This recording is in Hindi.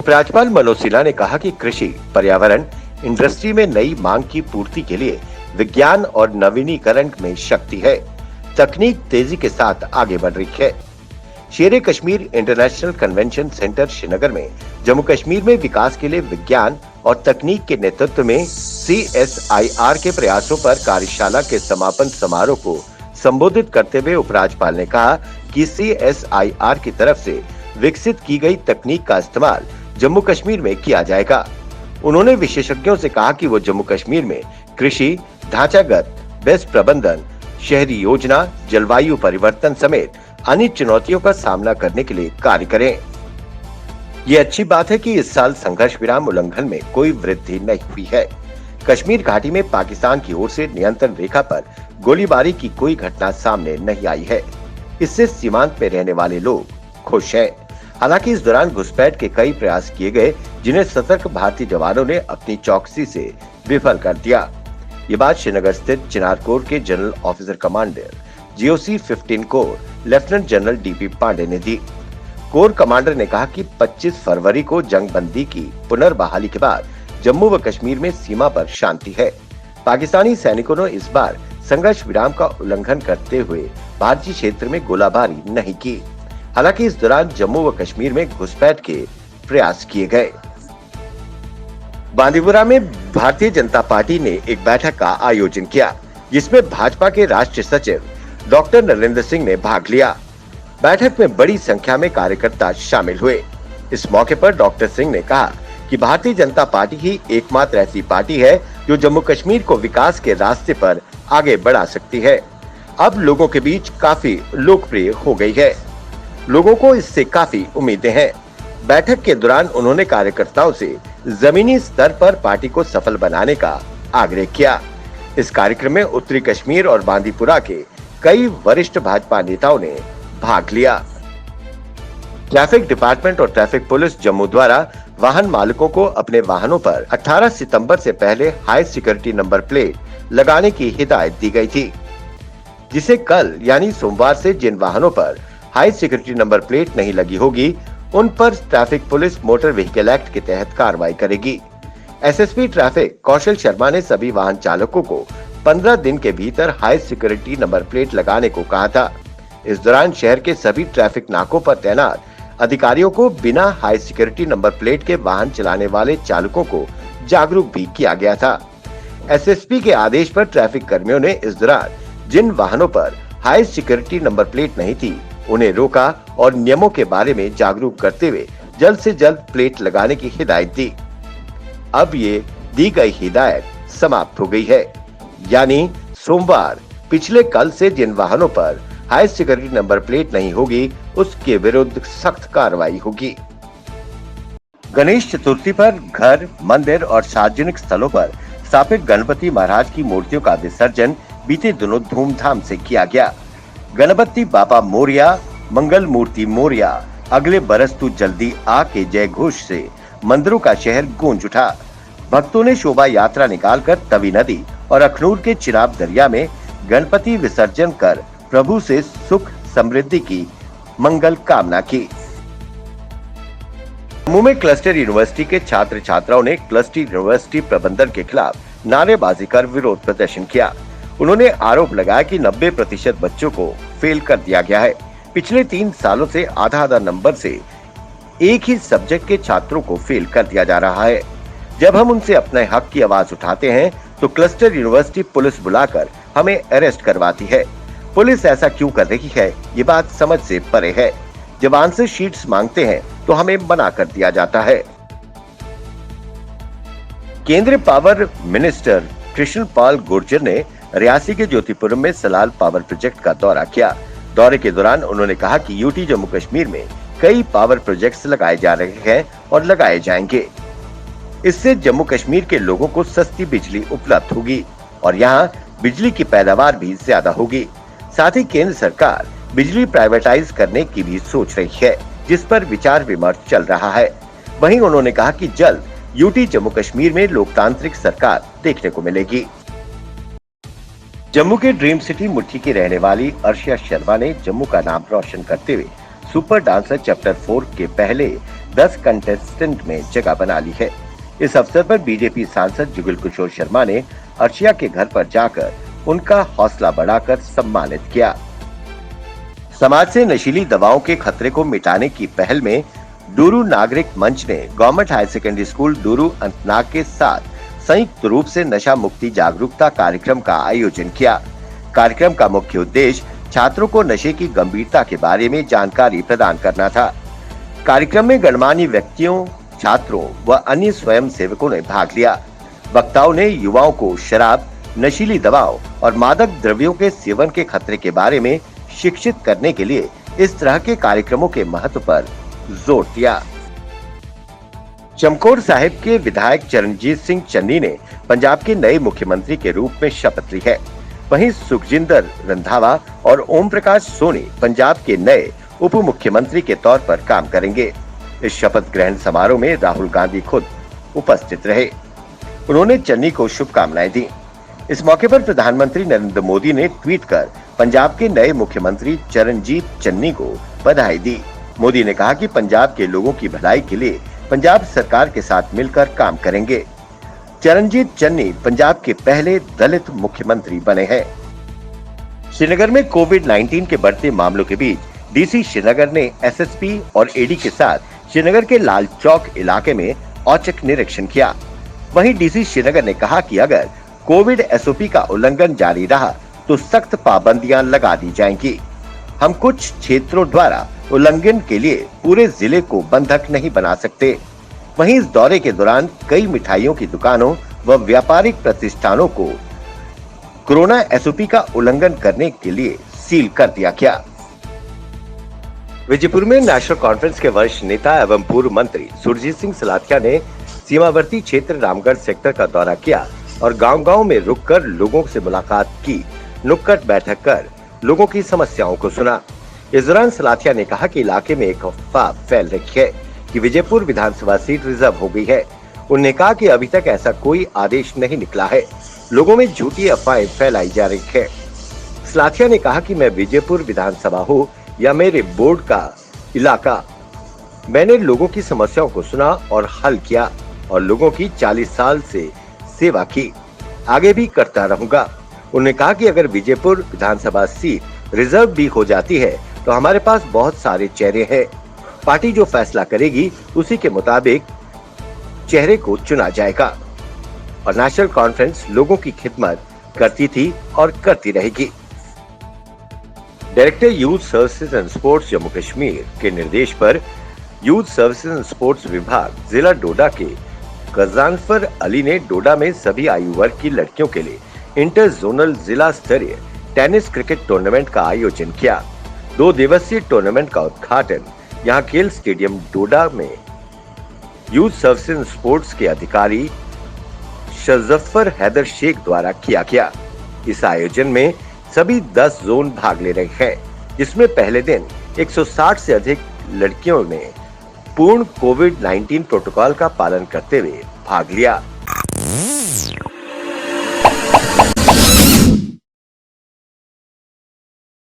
उपराज्यपाल मनोज सिन्हा ने कहा कि कृषि, पर्यावरण, इंडस्ट्री में नई मांग की पूर्ति के लिए विज्ञान और नवीनीकरण में शक्ति है। तकनीक तेजी के साथ आगे बढ़ रही है। शेरे Kashmir international convention centre Srinagar में जम्मू कश्मीर में विकास के लिए विज्ञान और तकनीक के नेतृत्व में CSIR के प्रयासों पर कार्यशाला के समापन समारोह को संबोधित करते हुए उपराज्यपाल ने कहा कि CSIR की तरफ से विकसित की गई तकनीक का इस्तेमाल जम्मू कश्मीर में किया जाएगा। उन्होंने विशेषज्ञों से कहा कि वो जम्मू कश्मीर में कृषि, ढांचागत, बेस्ट प्रबंधन, शहरी योजना, जलवायु परिवर्तन समेत अन्य चुनौतियों का सामना करने के लिए कार्य करें। ये अच्छी बात है कि इस साल संघर्ष विराम उल्लंघन में कोई वृद्धि नहीं हुई है। कश्मीर घाटी में पाकिस्तान की ओर से नियंत्रण रेखा पर गोलीबारी की कोई घटना सामने नहीं आई है। इससे सीमांत में रहने वाले लोग खुश हैं। हालांकि इस दौरान घुसपैठ के कई प्रयास किए गए, जिन्हें सतर्क भारतीय जवानों ने अपनी चौकसी से विफल कर दिया। ये बात श्रीनगर स्थित चिनार कोर के general officer commander GOC 15 corps lieutenant general DP Pande ने दी। कोर कमांडर ने कहा कि 25 फरवरी को जंगबंदी की पुनर्बहाली के बाद जम्मू व कश्मीर में सीमा पर शांति है। पाकिस्तानी सैनिकों ने इस बार संघर्ष विराम का उल्लंघन करते हुए भारतीय क्षेत्र में गोलाबारी नहीं की। हालांकि इस दौरान जम्मू व कश्मीर में घुसपैठ के प्रयास किए गए। बांदीपुरा में भारतीय जनता पार्टी ने एक बैठक का आयोजन किया, जिसमें भाजपा के राष्ट्रीय सचिव डॉक्टर नरेंद्र सिंह ने भाग लिया। बैठक में बड़ी संख्या में कार्यकर्ता शामिल हुए। इस मौके पर डॉक्टर सिंह ने कहा कि भारतीय जनता पार्टी ही एकमात्र ऐसी पार्टी है जो जम्मू कश्मीर को विकास के रास्ते पर आगे बढ़ा सकती है। अब लोगों के बीच काफी लोकप्रिय हो गई है। लोगों को इससे काफी उम्मीदें हैं। बैठक के दौरान उन्होंने कार्यकर्ताओं से जमीनी स्तर पर पार्टी को सफल बनाने का आग्रह किया। इस कार्यक्रम में उत्तरी कश्मीर और बांदीपुरा के कई वरिष्ठ भाजपा नेताओं ने भाग लिया। ट्रैफिक डिपार्टमेंट और ट्रैफिक पुलिस जम्मू द्वारा वाहन मालिकों को अपने वाहनों पर 18 सितंबर से पहले हाई सिक्योरिटी नंबर प्लेट लगाने की हिदायत दी गई थी, जिसे कल यानी सोमवार से जिन वाहनों पर हाई सिक्योरिटी नंबर प्लेट नहीं लगी होगी, उन पर traffic police motor vehicle act के तहत कार्रवाई करेगी। SSP ट्रैफिक कौशल शर्मा ने सभी वाहन चालकों को 15 दिन के भीतर हाई सिक्योरिटी नंबर प्लेट लगाने को कहा था। इस दौरान शहर के सभी ट्रैफिक नाकों पर तैनात अधिकारियों को बिना हाई सिक्योरिटी नंबर प्लेट के वाहन चलाने वाले चालकों को जागरूक भी किया गया था। SSP के आदेश पर ट्रैफिक कर्मियों ने इस दौरान जिन वाहनों पर हाई सिक्योरिटी नंबर प्लेट नहीं थी, उन्हें रोका और नियमों के बारे में जागरूक करते हुए जल्द से जल्द प्लेट लगाने की हिदायत दी। अब ये दी गई हिदायत समाप्त हो गई है, यानी सोमवार पिछले कल से जिन वाहनों पर हाई सिक्योरिटी नंबर प्लेट नहीं होगी, उसके विरुद्ध सख्त कार्रवाई होगी। गणेश चतुर्थी पर घर, मंदिर और सार्वजनिक स्थलों पर स्थापित गणपति महाराज की मूर्तियों का विसर्जन बीते दिनों धूमधाम से किया गया। गणपति बाबा मोरिया, मंगल मूर्ति मोरिया, अगले बरस तू जल्दी आ के जय घोष से मंदिरों का शहर गूंज उठा। भक्तों ने शोभा यात्रा निकालकर तवी नदी और अखनूर के चिनाब दरिया में गणपति विसर्जन कर प्रभु से सुख समृद्धि की मंगल कामना की। जम्मू में क्लस्टर यूनिवर्सिटी के छात्र छात्राओं ने क्लस्टर यूनिवर्सिटी प्रबंधन के खिलाफ नारेबाजी कर विरोध प्रदर्शन किया। उन्होंने आरोप लगाया कि 90% बच्चों को फेल कर दिया गया है। पिछले 3 सालों से आधा नंबर से एक ही सब्जेक्ट के छात्रों को फेल कर दिया जा रहा है। जब हम उनसे अपने हक की आवाज उठाते हैं तो क्लस्टर यूनिवर्सिटी पुलिस बुलाकर हमें अरेस्ट करवाती है। पुलिस ऐसा क्यों कर रही है, ये बात समझ से परे है। जब आंसर शीट्स मांगते हैं तो हमें मना कर दिया जाता है। केंद्रीय पावर मिनिस्टर कृष्ण पाल गुर्जर ने रियासी के ज्योतिपुरम में सलाल पावर प्रोजेक्ट का दौरा किया। दौरे के दौरान उन्होंने कहा कि यूटी जम्मू कश्मीर में कई पावर प्रोजेक्ट्स लगाए जा रहे हैं और लगाए जाएंगे। इससे जम्मू कश्मीर के लोगों को सस्ती बिजली उपलब्ध होगी और यहाँ बिजली की पैदावार भी ज्यादा होगी। साथ ही केंद्र सरकार बिजली प्राइवेटाइज करने की भी सोच रही है, जिस पर विचार विमर्श चल रहा है। वहीं उन्होंने कहा कि जल्द यूटी जम्मू कश्मीर में लोकतांत्रिक सरकार देखने को मिलेगी। जम्मू के ड्रीम सिटी मुट्ठी की रहने वाली अर्शिया शर्मा ने जम्मू का नाम रोशन करते हुए सुपर डांसर चैप्टर 4 के पहले 10 कंटेस्टेंट में जगह बना ली है। इस अवसर पर बीजेपी सांसद जुगल किशोर शर्मा ने अर्शिया के घर पर जाकर उनका हौसला बढ़ाकर सम्मानित किया। समाज से नशीली दवाओं के खतरे को मिटाने की पहल में डूरू नागरिक मंच ने government higher secondary school Dooru Anantnag के साथ संयुक्त रूप से नशा मुक्ति जागरूकता कार्यक्रम का आयोजन किया। कार्यक्रम का मुख्य उद्देश्य छात्रों को नशे की गंभीरता के बारे में जानकारी प्रदान करना था। कार्यक्रम में गणमान्य व्यक्तियों, छात्रों व अन्य स्वयं सेवकों ने भाग लिया। वक्ताओं ने युवाओं को शराब, नशीली दवाओं और मादक द्रव्यों के सेवन के खतरे के बारे में शिक्षित करने के लिए इस तरह के कार्यक्रमों के महत्व पर जोर दिया। चमकौर साहिब के विधायक चरणजीत सिंह चन्नी ने पंजाब के नए मुख्यमंत्री के रूप में शपथ ली है। वहीं सुखजिंदर रंधावा और ओम प्रकाश सोनी पंजाब के नए उप मुख्यमंत्री के तौर पर काम करेंगे। इस शपथ ग्रहण समारोह में राहुल गांधी खुद उपस्थित रहे। उन्होंने चन्नी को शुभकामनाएं दी। इस मौके पर प्रधानमंत्री नरेंद्र मोदी ने ट्वीट कर पंजाब के नए मुख्यमंत्री चरणजीत चन्नी को बधाई दी। मोदी ने कहा कि पंजाब के लोगों की भलाई के लिए पंजाब सरकार के साथ मिलकर काम करेंगे। चरणजीत चन्नी पंजाब के पहले दलित मुख्यमंत्री बने हैं। श्रीनगर में कोविड-19 के बढ़ते मामलों के बीच डीसी श्रीनगर ने एसएसपी और एडी के साथ श्रीनगर के लाल चौक इलाके में औचक निरीक्षण किया। वहीं डीसी श्रीनगर ने कहा कि अगर कोविड एसओपी का उल्लंघन जारी रहा तो सख्त पाबंदियां लगा दी जाएंगी। हम कुछ क्षेत्रों द्वारा उल्लंघन के लिए पूरे जिले को बंधक नहीं बना सकते। वहीं इस दौरे के दौरान कई मिठाइयों की दुकानों व व्यापारिक प्रतिष्ठानों को कोरोना एसओपी का उल्लंघन करने के लिए सील कर दिया गया। विजयपुर में नेशनल कॉन्फ्रेंस के वरिष्ठ नेता एवं पूर्व मंत्री सुरजीत सिंह सलाथिया ने सीमावर्ती क्षेत्र रामगढ़ सेक्टर का दौरा किया और गांव-गांव में रुककर लोगों से मुलाकात की, नुक्कड़ बैठक कर लोगों की समस्याओं को सुना। इस दौरान सलाथिया ने कहा कि इलाके में एक अफवाह फैल रही है कि विजयपुर विधानसभा सीट रिजर्व हो गई है। उन्होंने कहा कि अभी तक ऐसा कोई आदेश नहीं निकला है। लोगों में झूठी अफवाहें फैलाई जा रही है। सलाथिया ने कहा कि मैं विजयपुर विधानसभा हो या मेरे बोर्ड का इलाका, मैंने लोगों की समस्याओं को सुना और हल किया और लोगों की 40 साल से सेवा की, आगे भी करता रहूंगा। उन्होंने कहा कि अगर विजयपुर विधानसभा सीट रिजर्व भी हो जाती है तो हमारे पास बहुत सारे चेहरे हैं। पार्टी जो फैसला करेगी उसी के मुताबिक चेहरे को चुना जाएगा और नेशनल कॉन्फ्रेंस लोगों की खिदमत करती थी और करती रहेगी। Director youth services and sports Jammu Kashmir के निर्देश पर यूथ सर्विसेज एंड स्पोर्ट्स विभाग जिला डोडा के गजानफर अली ने डोडा में सभी आयु वर्ग की लड़कियों के लिए इंटर जोनल जिला स्तरीय टेनिस क्रिकेट टूर्नामेंट का आयोजन किया। 2 दिवसीय टूर्नामेंट का उद्घाटन यहां खेल स्टेडियम डोडा में यूथ सर्विसेज एंड स्पोर्ट्स के अधिकारी शजफ्फर हैदर शेख द्वारा किया गया। इस आयोजन में सभी 10 जोन भाग ले रहे हैं, जिसमें पहले दिन 160 से अधिक लड़कियों ने पूर्ण कोविड-19 प्रोटोकॉल का पालन करते हुए भाग लिया।